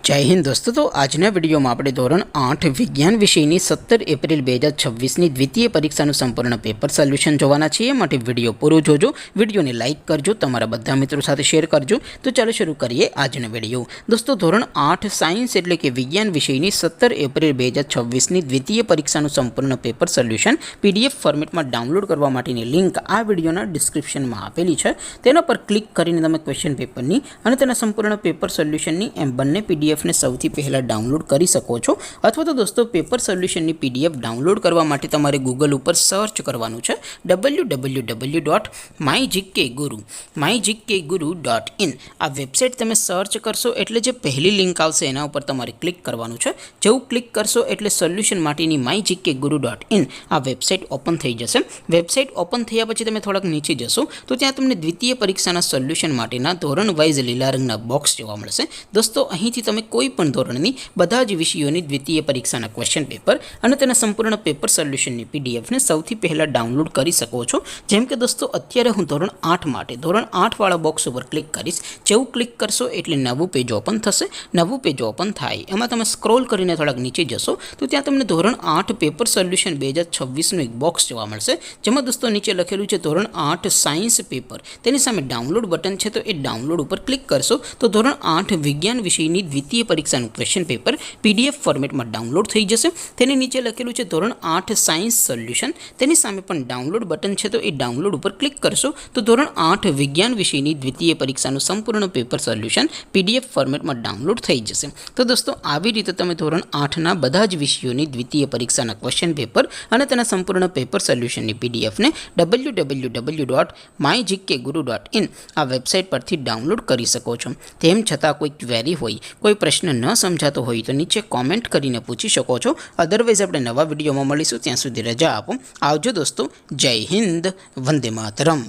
जय हिंद दोस्तों। तो आजना विडियो में આપણે ધોરણ 8 વિજ્ઞાન વિષયની 17 એપ્રિલ 2026ની દ્વિતીય પરીક્ષાનું સંપૂર્ણ પેપર સોલ્યુશન જોવાના છીએ। માટે વિડિયો પૂરો જોજો, વિડિયોને લાઈક કરજો, તમારા બધા મિત્રો સાથે શેર કરજો। તો ચાલો શરૂ કરીએ આજનો વિડિયો। દોસ્તો ધોરણ 8 સાયન્સ એટલે કે વિજ્ઞાન વિષયની 17 એપ્રિલ 2026ની દ્વિતીય પરીક્ષાનું સંપૂર્ણ પેપર સોલ્યુશન પીડીએફ ફોર્મેટમાં ડાઉનલોડ કરવા માટેની લિંક આ વિડિયોના ડિસ્ક્રિપ્શનમાં આપેલી છે। તેના પર ક્લિક કરીને તમે ક્વેશ્ચન પેપરની અને તેના સંપૂર્ણ પેપર સોલ્યુશનની એમ બંને પીડીએફ ने સૌથી પહેલા ડાઉનલોડ કરી શકો છો। અથવા તો દોસ્તો પેપર સોલ્યુશનની પીડીએફ ડાઉનલોડ કરવા માટે તમારે ગૂગલ ઉપર સર્ચ કરવાનું છે www.mygkguru.in। આ વેબસાઇટ તમે સર્ચ કરશો એટલે જે પહેલી લિંક આવશે એના ઉપર તમારે ક્લિક કરવાનું છે। જેવું ક્લિક કરશો એટલે સોલ્યુશન માટેની mygkguru.in આ વેબસાઇટ ઓપન થઈ જશે। વેબસાઇટ ઓપન થયા પછી તમે થોડાક નીચે જશો તો ત્યાં તમને દ્વિતીય પરીક્ષાના સોલ્યુશન માટેના ધોરણ વાઇઝ લીલા રંગના બોક્સ જોવા મળશે। દોસ્તો અહીંથી તમે કોઈપણ ધોરણની બધા જ વિષયોની દ્વિતીય પરીક્ષાના ક્વેશ્ચન પેપર અને તેના સંપૂર્ણ પેપર સોલ્યુશનની પીડીએફને સૌથી પહેલાં ડાઉનલોડ કરી શકો છો। જેમ કે દોસ્તો અત્યારે હું ધોરણ 8 માટે ધોરણ 8 વાળા બોક્સ ઉપર ક્લિક કરીશ। જેવું ક્લિક કરશો એટલે નવું પેજ ઓપન થશે। નવું પેજ ઓપન થાય એમાં તમે સ્ક્રોલ કરીને થોડાક નીચે જશો તો ત્યાં તમને ધોરણ 8 પેપર સોલ્યુશન 2026નું એક બોક્સ જોવા મળશે। જેમાં દોસ્તો નીચે લખેલું છે ધોરણ 8 સાયન્સ પેપર, તેની સામે ડાઉનલોડ બટન છે તો એ ડાઉનલોડ ઉપર ક્લિક કરશો તો ધોરણ 8 વિજ્ઞાન વિષયની દ્વિતીય પરીક્ષાનું ક્વેશ્ચન પેપર પીડીએફ ફોર્મેટમાં ડાઉનલોડ થઈ જશે। તેની નીચે લખેલું છે ધોરણ 8 સાયન્સ સોલ્યુશન, તેની સામે પણ ડાઉનલોડ બટન છે તો એ ડાઉનલોડ ઉપર ક્લિક કરશો તો ધોરણ 8 વિજ્ઞાન વિષયની દ્વિતીય પરીક્ષાનું સંપૂર્ણ પેપર સોલ્યુશન પીડીએફ ફોર્મેટમાં ડાઉનલોડ થઈ જશે। તો દોસ્તો આવી રીતે તમે ધોરણ 8ના બધા જ વિષયોની દ્વિતીય પરીક્ષાના ક્વેશ્ચન પેપર અને તેના સંપૂર્ણ પેપર સોલ્યુશનની પીડીએફને www.mygkguru.in આ વેબસાઇટ પરથી ડાઉનલોડ કરી શકો છો। તેમ છતાં કોઈ ક્વેરી હોય, કોઈ પ્રશ્ન ન સમજાતો હોય તો નીચે કોમેન્ટ કરીને પૂછી શકો છો। અધરવાઇઝ આપણે નવા વિડીયોમાં મળીશું, ત્યાં સુધી રજા આપો। આવજો દોસ્તો, જય હિન્દ, વંદે માતરમ।